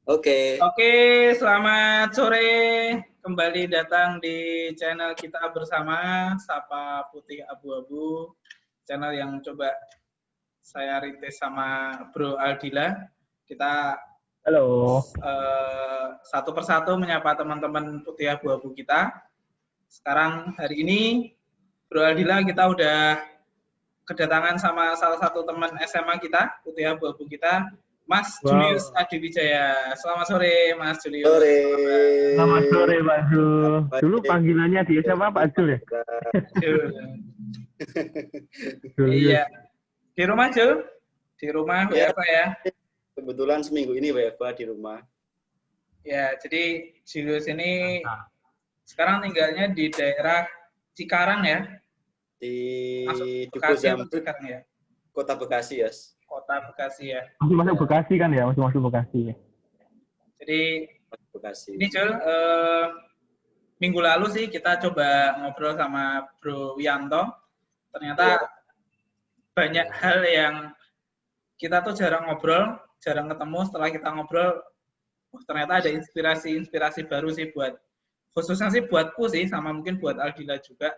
Oke. Oke, selamat sore. Kembali datang di channel kita bersama, Sapa Putih Abu-Abu. Channel yang coba saya rintis sama Bro Aldila. Kita Halo. Satu persatu menyapa teman-teman Putih Abu-Abu kita. Sekarang hari ini, Bro Aldila, kita udah kedatangan sama salah satu teman SMA kita, Putih Abu-Abu kita, Mas Julius Adiwijaya. Selamat sore, Mas Julius. Sore. Selamat sore, Pak Jul. Dulu panggilannya di SMA Pak Jul ya? Iya. Di rumah, Jul? Di rumah WFH ya? Kebetulan seminggu ini WFH di rumah. Ya, jadi Julius ini sekarang tinggalnya di daerah Cikarang ya? Di Bekasi atau Cikarang ya? Kota Bekasi ya. Kota Bekasi ya. Masih masuk Bekasi kan ya? Masih masuk Bekasi ya. Jadi Bekasi. Ini Jul, minggu lalu sih kita coba ngobrol sama Bro Wianto. Ternyata banyak hal yang kita tuh jarang ngobrol, jarang ketemu. Setelah kita ngobrol, ternyata ada inspirasi baru sih khususnya sih buatku sih, sama mungkin buat Aldila juga.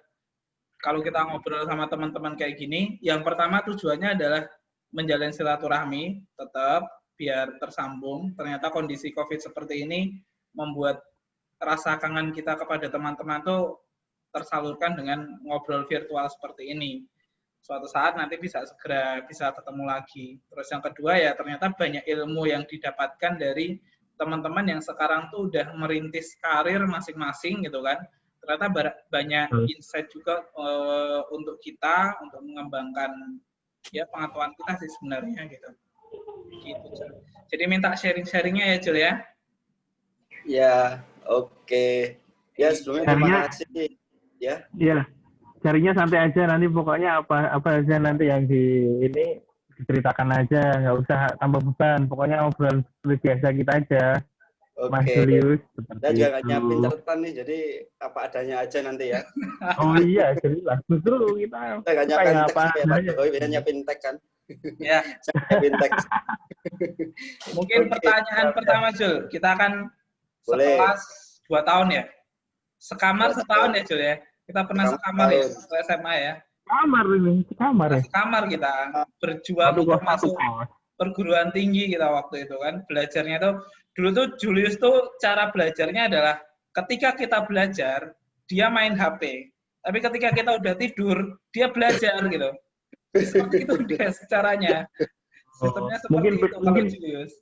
Kalau kita ngobrol sama teman-teman kayak gini, yang pertama tujuannya adalah menjalin silaturahmi, tetap biar tersambung. Ternyata kondisi COVID seperti ini membuat rasa kangen kita kepada teman-teman tuh tersalurkan dengan ngobrol virtual seperti ini. Suatu saat nanti bisa ketemu lagi. Terus yang kedua ya ternyata banyak ilmu yang didapatkan dari teman-teman yang sekarang tuh udah merintis karir masing-masing gitu kan. Ternyata banyak insight juga untuk kita untuk mengembangkan ya pengetahuan kita sih sebenarnya gitu. Jadi minta sharing-sharingnya ya Jul ya. Ya, oke. Ya sebelumnya terima kasih ya. Iya. Carinya santai aja, nanti pokoknya apa aja nanti yang ini diceritakan aja, nggak usah tambah beban. Pokoknya obrolan seperti biasa kita aja. Oke. Mas Julius. Saya juga nggak nyiapin catatan nih, jadi apa adanya aja nanti ya. Oh iya, jelas. Justru kita nggak nyiapin teks apa ya, Pak Jokowi biasanya nyiapin teks kan. Ya. Saya nyiapin teks. Mungkin pertanyaan pertama Jul, kita akan sekelas 2 tahun ya. Sekamar setahun ya Jul ya. Kita pernah sekamar ya, SMA ya. Kamar ya. Sekamar kita berjuang untuk masuk perguruan tinggi kita waktu itu kan. Belajarnya tuh dulu tuh Julius tuh cara belajarnya adalah ketika kita belajar dia main HP. Tapi ketika kita udah tidur dia belajar gitu. Seperti itu guys caranya. Sistemnya seperti itu kalau Julius.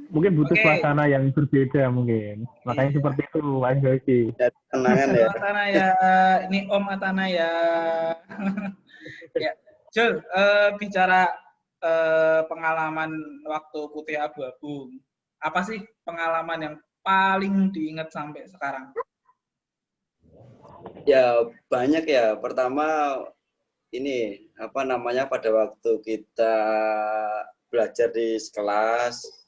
Mungkin butuh suasana yang berbeda mungkin. Makanya seperti itu Mas Yosi. Kenangan ya. Atana ya, ini Om Atana ya. Ya, Jul, bicara pengalaman waktu Putih Abu-Abu. Apa sih pengalaman yang paling diingat sampai sekarang? Ya, banyak ya. Pertama ini pada waktu kita belajar di kelas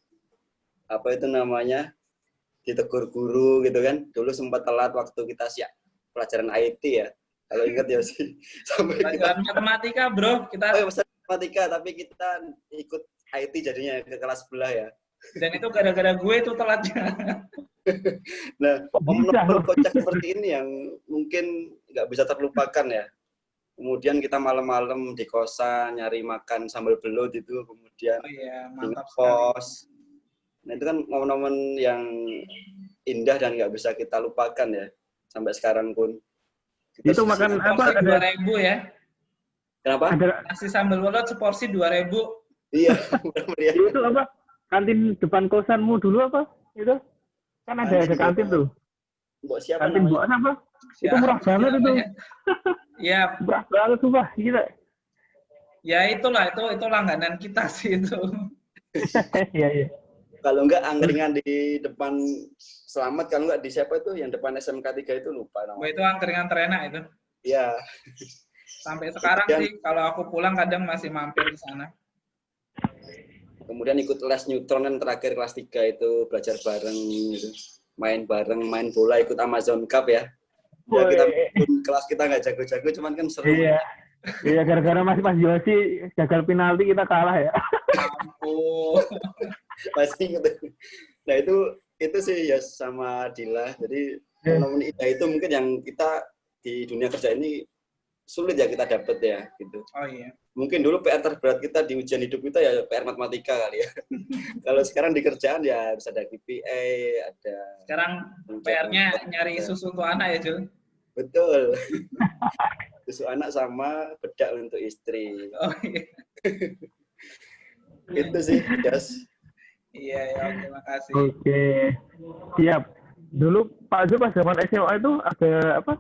ditegur guru gitu kan. Dulu sempat telat waktu kita siap pelajaran IT ya. Kalau ingat ya sih. Sampai pelajaran matematika, Bro. Kita matematika tapi kita ikut IT jadinya ke kelas sebelah ya. Dan itu gara-gara gue itu telatnya. Nah, momen kocak seperti ini yang mungkin nggak bisa terlupakan ya. Kemudian kita malam-malam di kosan nyari makan sambal belut itu, kemudian mantap kos. Nah itu kan momen-momen yang indah dan nggak bisa kita lupakan ya sampai sekarang pun. Kita itu makan apa? 2.000 ya? Kenapa? Nasi sambal belut seporsi 2.000. Iya. Itu apa? Kantin depan kosanmu dulu apa? Itu kan ada kantin tuh. Mbok siapa kantin namanya? Mbok apa? Itu murah banget itu. Iya. Murah banget tuh, Pak. Gila. Ya itulah, itu langganan kita sih itu. Iya. Kalau enggak angkringan di depan Selamat, kalau enggak di siapa itu yang depan SMK 3 itu lupa namanya. Oh, itu angkringan terenak itu. Iya. Sampai sekarang sih kalau aku pulang kadang masih mampir di sana. Kemudian ikut les neutron kan terakhir kelas 3 itu belajar bareng gitu. Main bareng, main bola ikut Amazon Cup ya. Ya kita kelas kita nggak jago-jago cuman kan seru. Iya, gara-gara Mas Yosi gagal penalti kita kalah ya. Ampun. Masih ingat. Nah itu sih ya sama Dila. Jadi momen indah itu mungkin yang kita di dunia kerja ini sulit ya kita dapat ya gitu. Oh iya. Mungkin dulu PR terberat kita di ujian hidup kita ya PR matematika kali ya. Kalau sekarang di kerjaan ya bisa ada KPI, ada. Sekarang PR-nya nyari susu untuk anak ya, Jul? Betul. Susu anak sama bedak untuk istri. Oh iya. Itu sih, Jas. Iya, ya, terima kasih. Oke, siap. Dulu Pak Jo pas zaman SMA itu ada apa?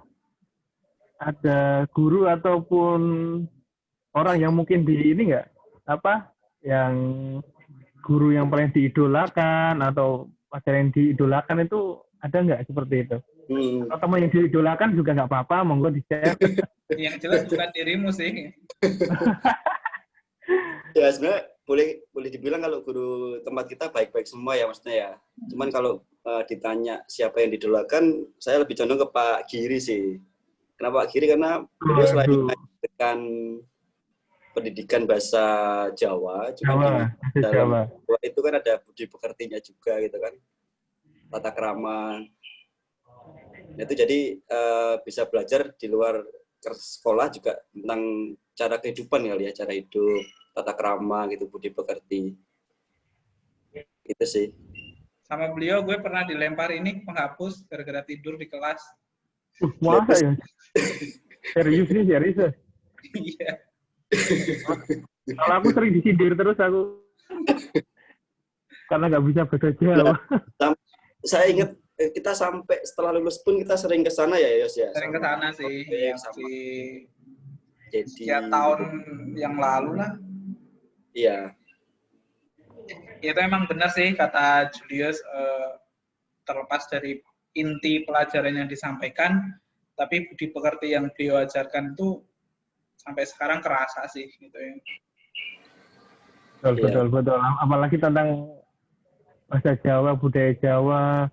Ada guru ataupun orang yang mungkin di ini nggak? Apa? Yang guru yang paling diidolakan atau pacar yang diidolakan itu ada nggak seperti itu? Atau teman yang diidolakan juga nggak apa-apa, monggo di-share. Yang jelas bukan dirimu sih. Ya sebenarnya boleh dibilang kalau guru tempat kita baik-baik semua ya maksudnya ya. Cuman kalau ditanya siapa yang didolakan, saya lebih condong ke Pak Giri sih. Kenapa Pak Giri? Karena beliau selain mengajarkan pendidikan bahasa Jawa, juga di dalam itu kan ada budi pekertinya juga gitu kan, tata krama. Nah, itu jadi bisa belajar di luar sekolah juga tentang cara kehidupan kali ya, cara hidup, tata krama gitu, budi pekerti. Itu sih. Sama beliau gue pernah dilempar ini penghapus gara-gara tidur di kelas. Masa ya? Serius nih, serius. Iya. Kalau aku sering disindir terus aku. Karena nggak bisa bahasa Jawa. Saya ingat kita sampai setelah lulus pun kita sering ke sana ya, Yos ya. Sering ke sana sih. Jadi sekian tahun yang lalu lah. Iya. Itu emang benar sih kata Julius, terlepas dari inti pelajaran yang disampaikan, tapi budi pekerti yang beliau ajarkan itu sampai sekarang kerasa sih gitu ya. Betul. Apalagi tentang bahasa Jawa, budaya Jawa,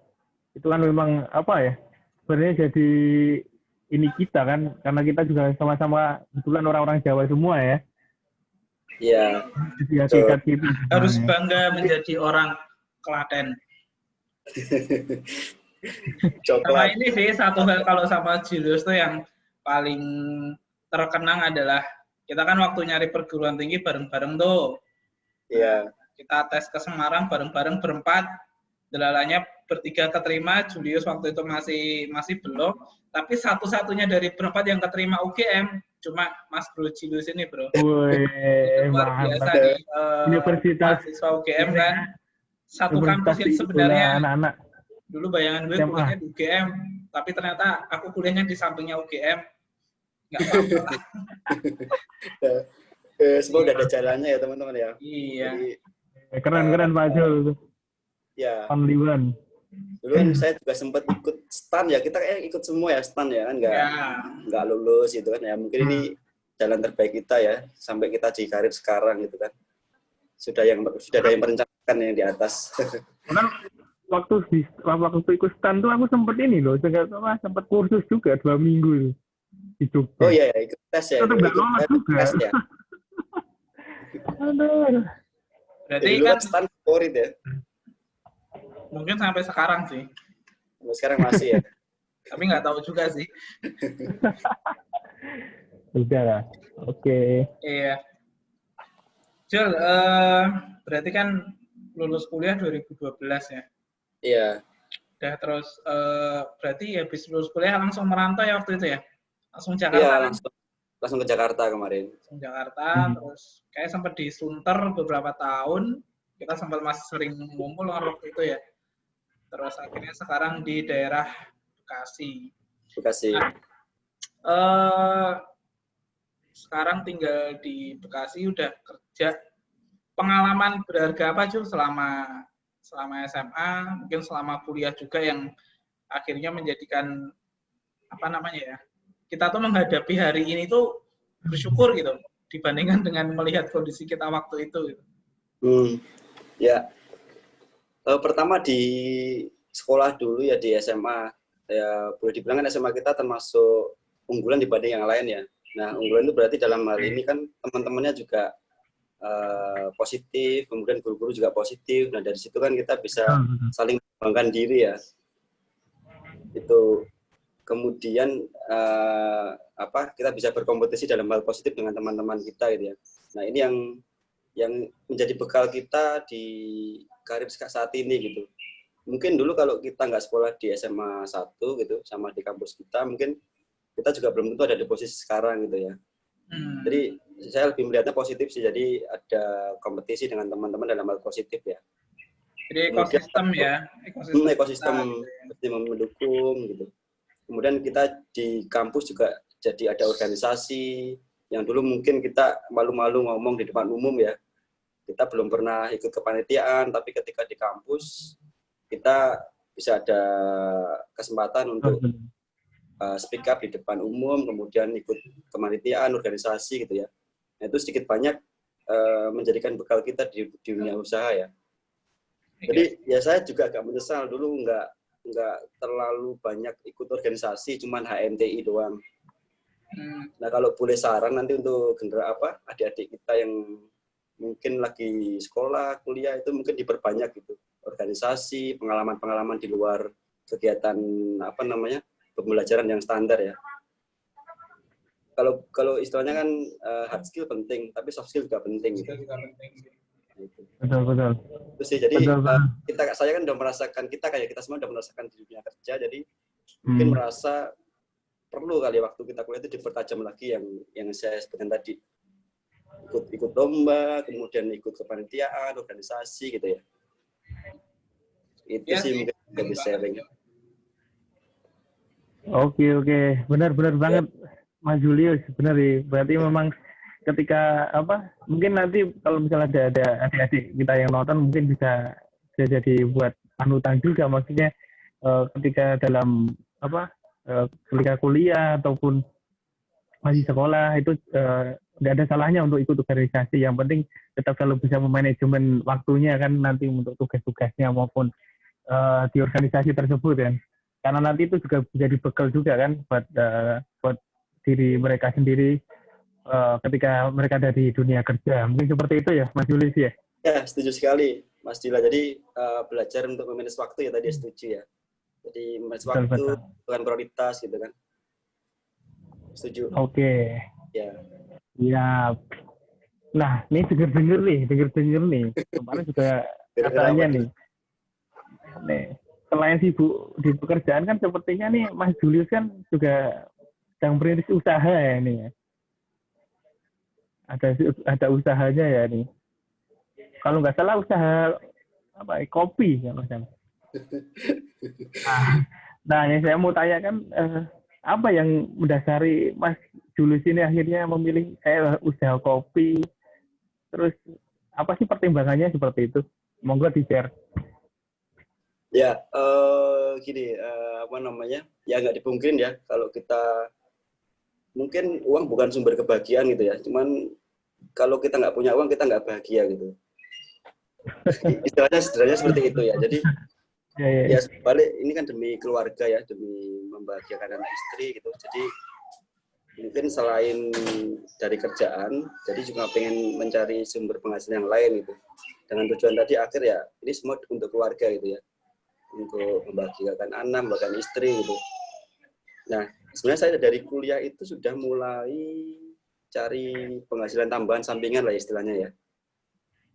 itu kan memang apa ya? Sebenarnya jadi ini kita kan, karena kita juga sama-sama kebetulan orang-orang Jawa semua ya. Iya. Jadi kita harus bangga menjadi orang Klaten. Sama ini sih satu hal kalau sama Julius tuh yang paling terkenang adalah kita kan waktu nyari perguruan tinggi bareng-bareng tuh. Iya. Kita tes ke Semarang bareng-bareng berempat. Delalanya bertiga keterima, Julius waktu itu masih belum. Tapi satu-satunya dari berempat yang keterima UGM cuma Mas Bro Julius ini, Bro. Wih, luar biasa di Universitas mahasiswa UGM kan. Satu kampus yang sebenarnya anak-anak. Dulu bayangan gue kuliahnya di UGM, tapi ternyata aku kuliahnya di sampingnya UGM. Nggak apa-apa. Semua udah ada jalannya ya teman-teman ya. Iya. Jadi, keren Pak Jul. Ya. Only one. Dulu kan saya juga sempat ikut STAN ya, kita kayak ikut semua ya STAN ya kan, nggak lulus gitu kan ya. Mungkin ini jalan terbaik kita ya sampai kita di karir sekarang gitu kan. Sudah ada yang merencanakan yang di atas. Karena waktu ikut STAN tuh aku sempat ini loh, sempat kursus juga 2 minggu di Jogja. Oh iya, ikut tes ya. Tetap nggak lolos juga. Tes ya. Aduh. Berarti dulu kan STAN favorit ya. Mungkin sampai sekarang sih. Sampai sekarang masih ya. Tapi nggak tahu juga sih. Sudah lah. Oke. Iya. Jul, berarti kan lulus kuliah 2012 ya? Iya. Udah terus, berarti habis lulus kuliah langsung merantau ya waktu itu ya? Langsung Jakarta? Iya, langsung ke Jakarta kemarin. Langsung Jakarta, terus kayak sempat di Sunter beberapa tahun. Kita sempat masih sering ngumpul waktu itu ya. Terus akhirnya sekarang di daerah Bekasi. Sekarang tinggal di Bekasi, udah kerja. Pengalaman berharga apa Jul selama SMA, mungkin selama kuliah juga yang akhirnya menjadikan apa namanya ya, kita tuh menghadapi hari ini tuh bersyukur gitu dibandingkan dengan melihat kondisi kita waktu itu gitu. Ya, pertama di sekolah dulu ya di SMA ya, boleh dibilang kan SMA kita termasuk unggulan dibanding yang lain ya. Nah, unggulan itu berarti dalam hal ini kan teman-temannya juga positif, kemudian guru-guru juga positif. Nah dari situ kan kita bisa saling mengembangkan diri ya. Itu kemudian kita bisa berkompetisi dalam hal positif dengan teman-teman kita gitu ya. Nah ini yang menjadi bekal kita di karir saat ini gitu. Mungkin dulu kalau kita nggak sekolah di SMA 1 gitu sama di kampus kita, mungkin kita juga belum tentu ada di posisi sekarang gitu ya. Jadi saya lebih melihatnya positif sih, jadi ada kompetisi dengan teman-teman dalam hal positif ya. Jadi ekosistem ya, ekosistem mendukung gitu. Kemudian kita di kampus juga jadi ada organisasi yang dulu mungkin kita malu-malu ngomong di depan umum ya. Kita belum pernah ikut kepanitiaan, tapi ketika di kampus kita bisa ada kesempatan untuk speak up di depan umum, kemudian ikut kepanitiaan, organisasi gitu ya. Nah, itu sedikit banyak menjadikan bekal kita di dunia usaha ya. Jadi ya saya juga agak menyesal dulu nggak terlalu banyak ikut organisasi, cuman HMTI doang. Nah kalau boleh saran nanti untuk adik-adik kita yang mungkin lagi sekolah, kuliah itu mungkin diperbanyak gitu organisasi, pengalaman-pengalaman di luar kegiatan pembelajaran yang standar ya. Kalau istilahnya kan hard skill penting, tapi soft skill juga penting. Gitu. Betul. Itu sih, jadi saya kan udah merasakan, kita semua udah merasakan di dunia kerja, jadi mungkin merasa perlu kali waktu kita kuliah itu dipertajam lagi yang saya sebutkan tadi. Ikut lomba, kemudian ikut kepanitiaan, organisasi gitu ya. Itu sih mungkin lebih sharing. Oke, benar banget Mas Julius, benar ya. Berarti memang ketika mungkin nanti kalau misalnya ada adik-adik kita yang nonton mungkin bisa jadi buat panutan juga, maksudnya ketika dalam ketika kuliah ataupun masih sekolah itu tidak ada salahnya untuk ikut organisasi. Yang penting tetap selalu bisa memanajemen waktunya kan nanti untuk tugas-tugasnya maupun di organisasi tersebut kan. Karena nanti itu juga jadi bekal juga kan buat diri mereka sendiri ketika mereka ada di dunia kerja. Mungkin seperti itu ya Mas Julius ya? Ya, setuju sekali Mas Dila. Jadi belajar untuk memanage waktu ya tadi setuju ya. Jadi memanage waktu bukan prioritas gitu kan. Setuju. Oke. Ya. Siap. Nah, ini denger-denger nih. Kemarin juga katanya nih. Selain sibuk di pekerjaan kan sepertinya nih Mas Julius kan juga sedang merintis usaha ya nih. Ada usahanya ya nih. Kalau nggak salah usaha kopi ya Mas. Nah, yang saya mau tanya kan apa yang mendasari Mas Julius ini akhirnya memilih usaha kopi? Terus apa sih pertimbangannya seperti itu? Monggo di-share. Ya, gini, ya nggak dipungkirin ya, kalau kita, mungkin uang bukan sumber kebahagiaan gitu ya, cuman kalau kita nggak punya uang, kita nggak bahagia gitu. Istilahnya sederhananya seperti itu ya, jadi ya balik, ini kan demi keluarga ya, demi membahagiakan anak istri gitu, jadi mungkin selain dari kerjaan, jadi juga pengen mencari sumber penghasilan yang lain gitu, dengan tujuan tadi akhir ya, ini semua untuk keluarga gitu ya, untuk membahagiakan anak, bahkan istri gitu. Nah, sebenarnya saya dari kuliah itu sudah mulai cari penghasilan tambahan sampingan lah istilahnya ya.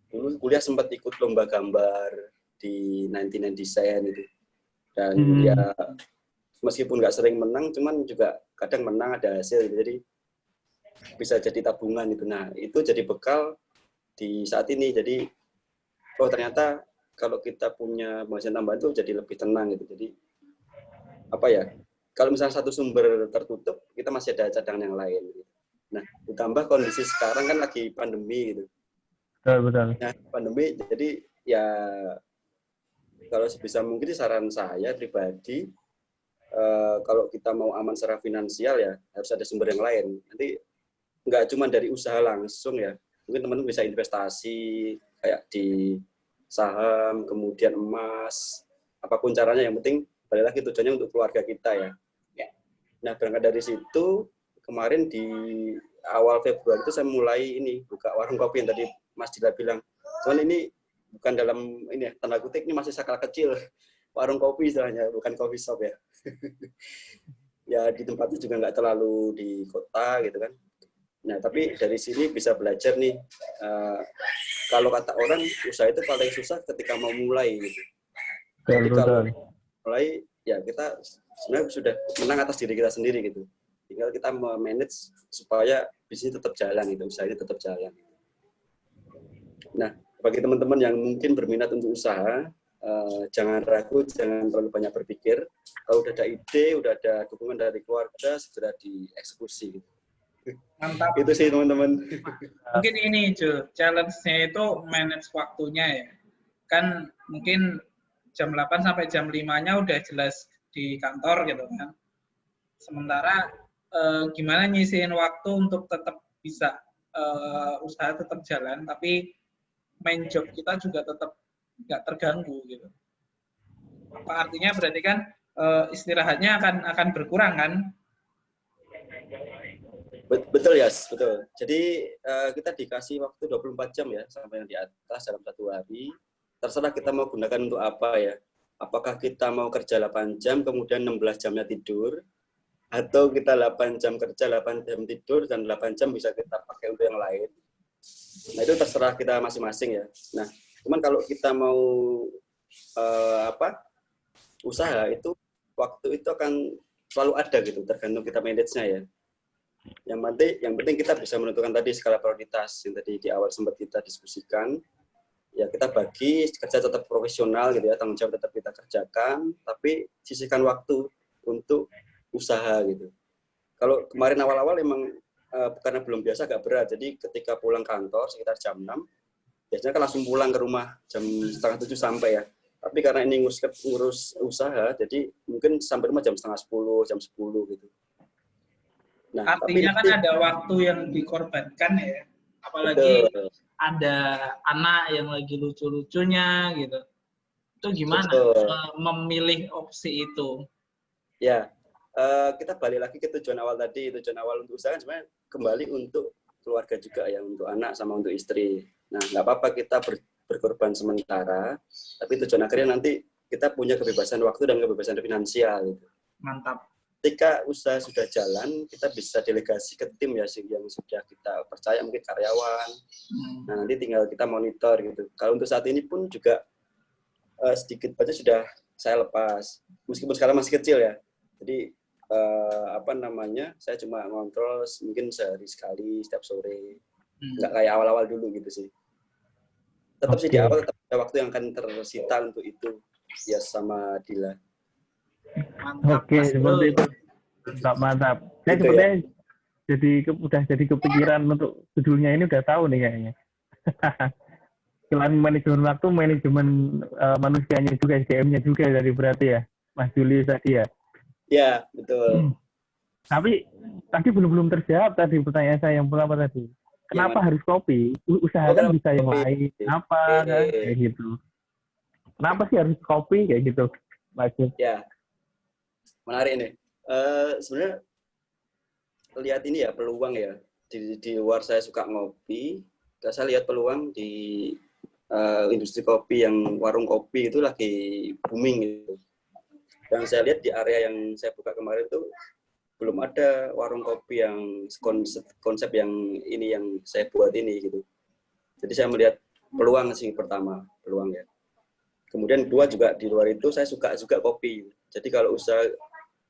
Dulu kuliah sempat ikut lomba gambar di 99 Design itu. Dan ya meskipun nggak sering menang, cuman juga kadang menang ada hasil gitu. Jadi bisa jadi tabungan gitu. Nah, itu jadi bekal di saat ini. Jadi ternyata kalau kita punya penghasilan tambahan itu jadi lebih tenang gitu. Jadi kalau misalnya satu sumber tertutup, kita masih ada cadangan yang lain. Gitu. Nah, ditambah kondisi sekarang kan lagi pandemi gitu. Betul. Nah, pandemi, jadi ya kalau sebisa mungkin saran saya pribadi, kalau kita mau aman secara finansial ya harus ada sumber yang lain. Nanti nggak cuma dari usaha langsung ya, mungkin teman-teman bisa investasi kayak di saham, kemudian emas, apapun caranya, yang penting balik lagi tujuannya untuk keluarga kita ya. Nah, berangkat dari situ, kemarin di awal Februari itu saya mulai buka warung kopi yang tadi Mas Dila bilang, cuman ini bukan dalam ini ya, tanda kutip ini masih skala kecil, warung kopi istilahnya, bukan coffee shop ya. Ya di tempatnya juga nggak terlalu di kota gitu kan. Nah tapi dari sini bisa belajar nih, kalau kata orang usaha itu paling susah ketika mau mulai gitu. Jadi kalau mulai ya kita sebenarnya sudah menang atas diri kita sendiri gitu. Tinggal kita manage supaya bisnis tetap jalan gitu, usaha ini tetap jalan. Nah, bagi teman-teman yang mungkin berminat untuk usaha, jangan ragu, jangan terlalu banyak berpikir. Kalau udah ada ide, udah ada dukungan dari keluarga, segera dieksekusi. Gitu. Mantap. Itu sih teman-teman. Mungkin ini Jo, challenge-nya itu manage waktunya ya. Kan mungkin jam 8 sampai jam 5-nya udah jelas di kantor gitu kan. Sementara gimana nyisihin waktu untuk tetap bisa usaha tetap jalan, tapi main job kita juga tetap nggak terganggu gitu. Apa artinya berarti kan istirahatnya akan berkurang kan? Betul ya, betul. Jadi kita dikasih waktu 24 jam ya sampai yang di atas dalam satu hari. Terserah kita mau gunakan untuk apa ya. Apakah kita mau kerja 8 jam kemudian 16 jamnya tidur, atau kita 8 jam kerja, 8 jam tidur, dan 8 jam bisa kita pakai untuk yang lain. Nah, itu terserah kita masing-masing ya. Nah, cuman kalau kita mau usaha itu, waktu itu akan selalu ada gitu, tergantung kita manage-nya ya. Yang penting kita bisa menentukan tadi skala prioritas, yang tadi di awal sempat kita diskusikan. Ya kita bagi, kerja tetap profesional gitu ya, tanggung jawab tetap kita kerjakan, tapi sisihkan waktu untuk usaha gitu. Kalau kemarin awal-awal emang karena belum biasa agak berat, jadi ketika pulang kantor sekitar jam 6, biasanya kan langsung pulang ke rumah jam 6:30 sampai ya. Tapi karena ini ngurus usaha, jadi mungkin sampai rumah jam 9:30, jam 10 gitu. Nah, artinya kan ada waktu yang dikorbankan ya, apalagi betul. Ada anak yang lagi lucu-lucunya gitu. Itu gimana memilih opsi itu? Ya, kita balik lagi ke tujuan awal tadi. Tujuan awal untuk usaha sebenarnya kembali untuk keluarga juga ya, untuk anak sama untuk istri. Nah, nggak apa-apa kita berkorban sementara, tapi tujuan akhirnya nanti kita punya kebebasan waktu dan kebebasan finansial. Gitu. Mantap. Ketika usaha sudah jalan, kita bisa delegasi ke tim ya, yang sudah kita percaya, mungkin karyawan. Nah, nanti tinggal kita monitor gitu. Kalau untuk saat ini pun juga sedikit aja sudah saya lepas, meskipun sekarang masih kecil ya. Jadi saya cuma ngontrol mungkin sehari sekali setiap sore, nggak kayak awal-awal dulu gitu sih. Tetap sih di awal tetap ada waktu yang akan tersita untuk itu ya sama Dila. Oke, seperti itu. Mantap. Saya gitu sebenarnya ya? udah jadi kepikiran untuk judulnya ini udah tahu nih kayaknya. Selain manajemen waktu, manajemen manusianya juga, SDM-nya juga dari berarti ya, Mas Julius tadi ya. Ya, betul. Tapi tadi belum terjawab tadi pertanyaan saya yang pertama tadi. Kenapa harus kopi? Usaha kan bisa yang lain. Kenapa kan? Kayak gitu. Kenapa sih harus kopi kayak gitu, Mas? Ya. Menarik ini. Sebenarnya lihat ini ya, peluang ya. Di luar saya suka ngopi, saya lihat peluang di industri kopi, yang warung kopi itu lagi booming gitu. Dan saya lihat di area yang saya buka kemarin itu belum ada warung kopi yang konsep yang ini yang saya buat ini gitu. Jadi saya melihat peluang sih, pertama peluang ya. Kemudian kedua juga di luar itu saya suka juga kopi. Jadi kalau usaha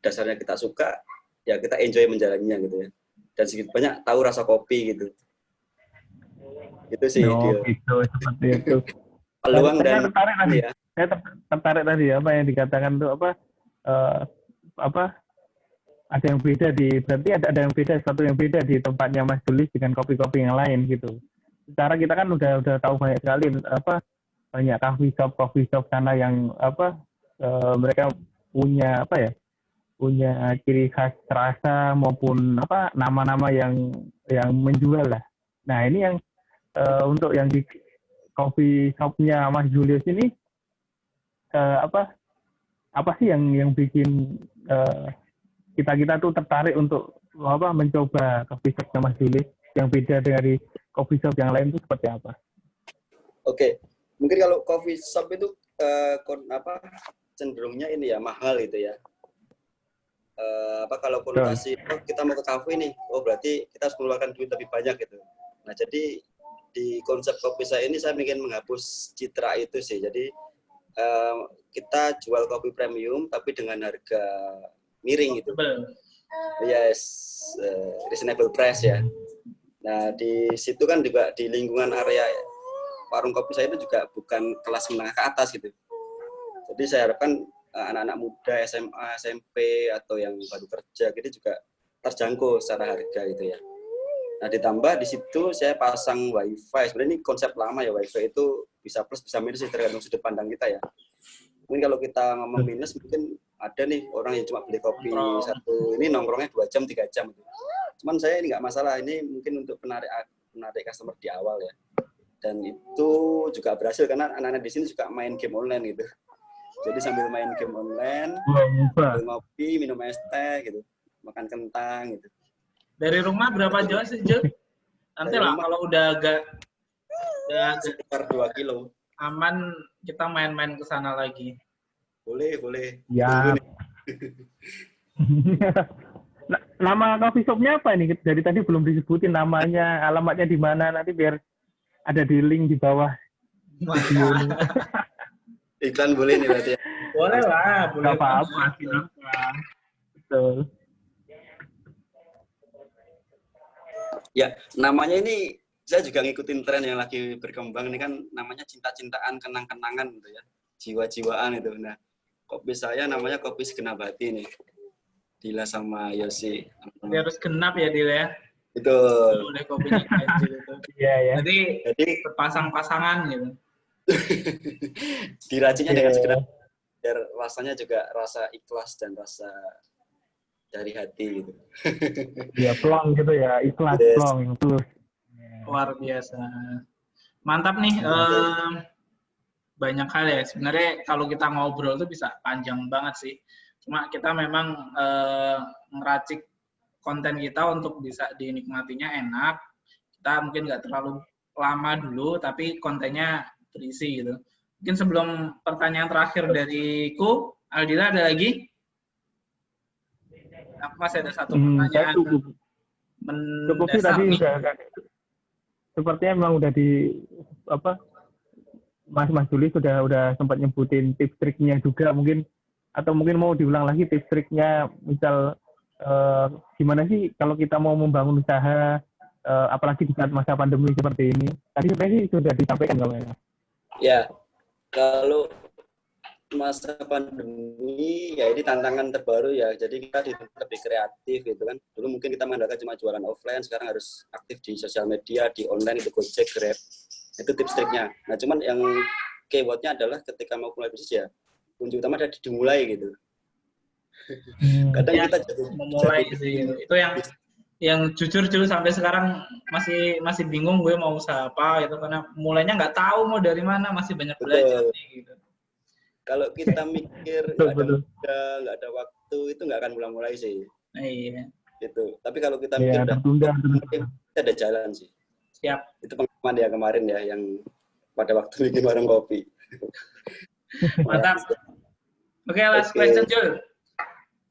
dasarnya kita suka, ya kita enjoy menjalaninya gitu ya. Dan sedikit banyak tahu rasa kopi gitu. Itu sih dia. Gitu, seperti itu. Peluang dan tertarik tadi ya. Saya tertarik tadi apa yang dikatakan tuh ada yang beda berarti ada yang beda, satu yang beda di tempatnya Mas Julius dengan kopi-kopi yang lain gitu. Secara kita kan udah tahu banyak sekali banyak coffee shop sana yang mereka punya punya ciri khas rasa maupun nama-nama yang menjual lah. Nah, ini yang untuk yang di coffee shopnya Mas Julius ini apa sih yang bikin kita tuh tertarik untuk mencoba coffee shopnya Mas Julius yang beda dari coffee shop yang lain itu seperti apa? Oke, mungkin kalau coffee shop itu cenderungnya ini ya mahal itu ya. Kalau konotasi kita mau ke kafe nih, oh berarti kita harus mengeluarkan duit lebih banyak gitu. Nah jadi di konsep kopi saya ini saya ingin menghapus citra itu sih. Jadi kita jual kopi premium tapi dengan harga miring gitu. Yes, reasonable price ya. Nah di situ kan juga di lingkungan area warung kopi saya itu juga bukan kelas menengah ke atas gitu. Jadi saya harapkan anak-anak muda SMA, SMP atau yang baru kerja gitu juga terjangkau secara harga gitu ya. Nah ditambah di situ saya pasang wifi. Sebenarnya ini konsep lama ya, wifi itu bisa plus bisa minus tergantung sudut pandang kita ya. Mungkin kalau kita ngomong minus mungkin ada nih orang yang cuma beli kopi satu ini nongkrongnya 2 jam 3 jam gitu. Cuman saya ini nggak masalah, ini mungkin untuk menarik customer di awal ya. Dan itu juga berhasil karena anak-anak di sini suka main game online gitu. Jadi sambil main game online, sambil ngopi, minum es teh gitu, makan kentang gitu. Dari rumah berapa jauh sih, Jul? Nanti lah kalau udah agak sekitar 2 kilo. Aman kita main-main ke sana lagi. Boleh. Ya. Nama coffee shop-nya apa nih? Dari tadi belum disebutin namanya, alamatnya di mana, nanti biar ada di link di bawah. Iklan boleh nih berarti ya? Boleh lah. Boleh apa-apa. Betul. Ya, namanya ini saya juga ngikutin tren yang lagi berkembang ini kan namanya cinta-cintaan, kenang-kenangan gitu ya. Jiwa-jiwaan itu. Nah, kopi saya namanya kopi segenap hati nih. Dila sama Yosi. Dia harus genap ya, Dila ya? Betul. Boleh kopinya gitu. Iya. Jadi berpasang-pasangan gitu. Diracinya dengan segenap biar rasanya juga rasa ikhlas dan rasa dari hati gitu. Ya plong gitu ya, ikhlas plong terus. Luar biasa. Mantap nih. Banyak hal ya. Sebenarnya kalau kita ngobrol tuh bisa panjang banget sih. Cuma kita memang ngeracik konten kita untuk bisa dinikmatinya enak. Kita mungkin nggak terlalu lama dulu, tapi kontennya berisi gitu. Mungkin sebelum pertanyaan terakhir dariku, Aldila ada lagi? Aku masih ada satu pertanyaan. Cukup sih tadi udah. Sepertinya memang udah di Mas Juli udah sempat nyebutin tips triknya juga mungkin, atau mungkin mau diulang lagi tips triknya, misal gimana sih kalau kita mau membangun usaha, apalagi di saat masa pandemi seperti ini. Tadi sebenarnya sudah disampaikan kalau ya. Kalau masa pandemi ya ini tantangan terbaru ya, jadi kita lebih kreatif gitu kan. Dulu mungkin kita mengandalkan cuma jualan offline, sekarang harus aktif di sosial media, di online, itu Gojek, Grab. Itu tips triknya. Nah cuman yang keywordnya adalah ketika mau mulai bisnis ya kunci utama ada dimulai gitu. Kadang kita memulai sih itu yang jujur sampai sekarang masih bingung gue mau usaha apa gitu, karena mulainya nggak tahu mau dari mana, masih banyak belajar gitu. Kalau kita mikir nggak ada waktu itu nggak akan mulai sih. Iya. Gitu. Tapi kalau kita mikir ada jalan sih. Siap. Itu pengalaman ya kemarin ya yang pada waktu bikin warung kopi. Mantap. Oke, last question, Jul.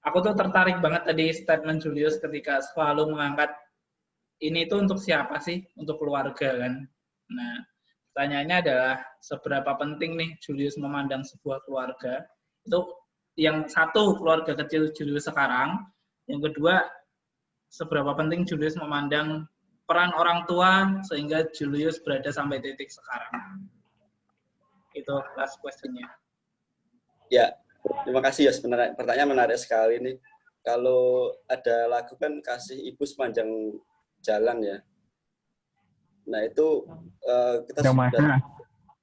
Aku tuh tertarik banget tadi statement Julius ketika selalu mengangkat ini tuh untuk siapa sih? Untuk keluarga kan. Nah, pertanyaannya adalah seberapa penting nih Julius memandang sebuah keluarga? Itu yang satu, keluarga kecil Julius sekarang. Yang kedua, seberapa penting Julius memandang peran orang tua sehingga Julius berada sampai titik sekarang. Itu last question-nya. Ya, terima kasih ya. Pertanyaan menarik sekali nih. Kalau ada lagu kan kasih ibu sepanjang jalan ya. Nah itu kita sudah.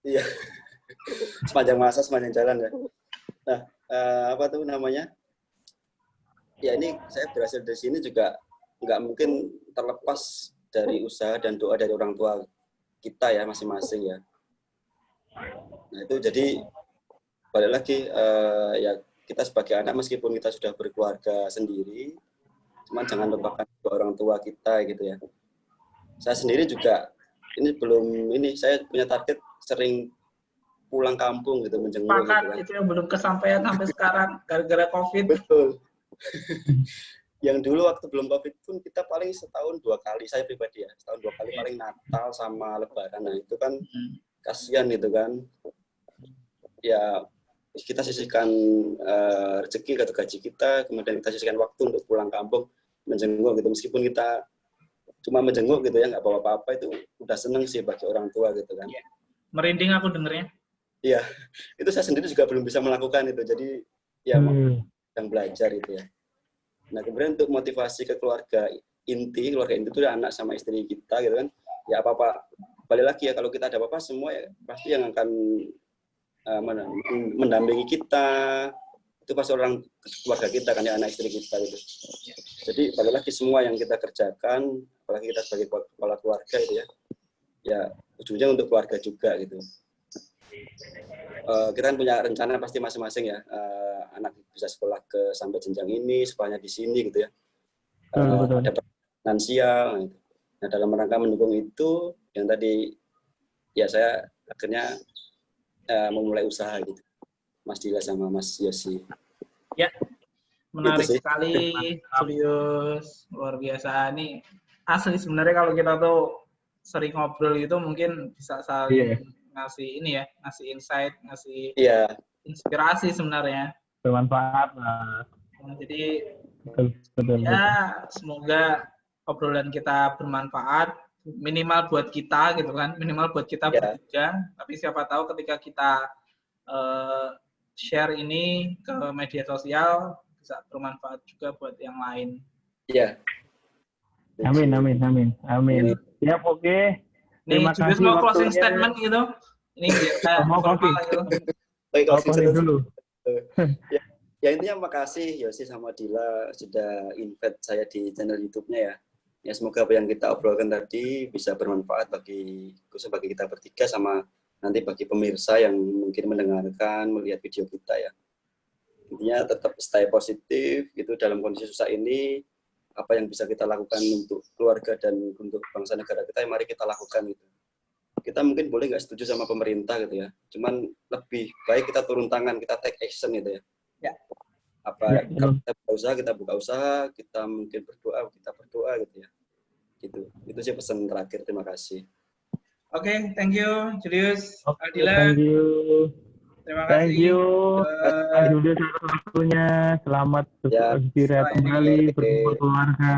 Iya. Sepanjang masa, sepanjang jalan ya. Nah, apa tuh namanya? Ya ini saya berhasil dari sini juga nggak mungkin terlepas dari usaha dan doa dari orang tua kita ya masing-masing ya. Nah itu jadi balik lagi ya kita sebagai anak meskipun kita sudah berkeluarga sendiri, cuman jangan lupakan orang tua kita gitu ya. Saya sendiri juga ini saya punya target sering pulang kampung gitu, menjenguk gitu Pakat kan. itu yang belum kesampaian sampai sekarang gara-gara COVID. Betul. Yang dulu waktu belum COVID pun kita paling setahun 2 kali, saya pribadi ya, setahun 2 kali paling Natal sama Lebaran. Nah itu kan kasihan gitu kan. Ya kita sisihkan rezeki atau gaji kita, kemudian kita sisihkan waktu untuk pulang kampung menjenguk gitu, meskipun kita cuma menjenguk gitu ya, nggak bawa apa-apa, itu udah seneng sih bagi orang tua gitu kan. Merinding aku dengernya. Iya, itu saya sendiri juga belum bisa melakukan itu, jadi ya sedang belajar itu ya. Nah kemudian untuk motivasi ke keluarga inti itu anak sama istri kita gitu kan, ya apa-apa, balik lagi ya, kalau kita ada apa-apa semua ya pasti yang akan mendampingi kita itu pasti orang keluarga kita kan ya, anak istri kita gitu. Jadi balik lagi semua yang kita kerjakan, apalagi kita sebagai kepala keluarga itu ya ujungnya untuk keluarga juga gitu. Kita kan punya rencana pasti masing-masing ya, anak bisa sekolah sampai jenjang ini, sekolahnya di sini gitu ya. Ada finansial gitu. Nah dalam rangka mendukung itu yang tadi ya saya akhirnya memulai usaha gitu, Mas Dila sama Mas Yosi. Ya, menarik gitu sekali, Julius, luar biasa nih. Asli sebenarnya kalau kita tuh sering ngobrol gitu mungkin bisa saling ngasih ini ya, ngasih insight, ngasih inspirasi sebenarnya. Bermanfaat lah. Jadi betul. semoga obrolan kita bermanfaat, minimal buat kita gitu kan, minimal buat kita bertiga. Tapi siapa tahu ketika kita share ini ke media sosial bisa bermanfaat juga buat yang lain. Iya. Amin. Siap, oke. Terima kasih. Mau closing statement gitu? Ini biar mau closing gitu. Baik, closing dulu. Ya intinya makasih Yosi sama Dila sudah invite saya di channel YouTube-nya ya. Ya semoga apa yang kita obrolkan tadi bisa bermanfaat khususnya bagi kita bertiga sama nanti bagi pemirsa yang mungkin mendengarkan, melihat video kita ya. Intinya tetap stay positif gitu dalam kondisi susah ini. Apa yang bisa kita lakukan untuk keluarga dan untuk bangsa negara kita, mari kita lakukan gitu. Kita mungkin boleh nggak setuju sama pemerintah gitu ya. Cuman lebih baik kita turun tangan, kita take action gitu ya. Kita buka usaha, kita mungkin berdoa gitu ya. Gitu. Itu sih pesan terakhir. Terima kasih. Oke, thank you Julius. Adila. Thank you. Terima kasih. Thank you. Julius waktunya. Selamat beristirahat kembali, berkumpul keluarga.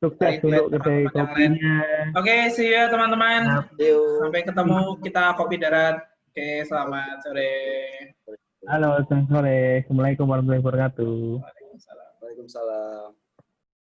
Sukses untuk kedai kopinya. Oke, see you teman-teman. Sampai ketemu kita Kopi Darat. Oke, selamat sore. Halo, selamat sore. Assalamualaikum warahmatullahi wabarakatuh. Waalaikumsalam.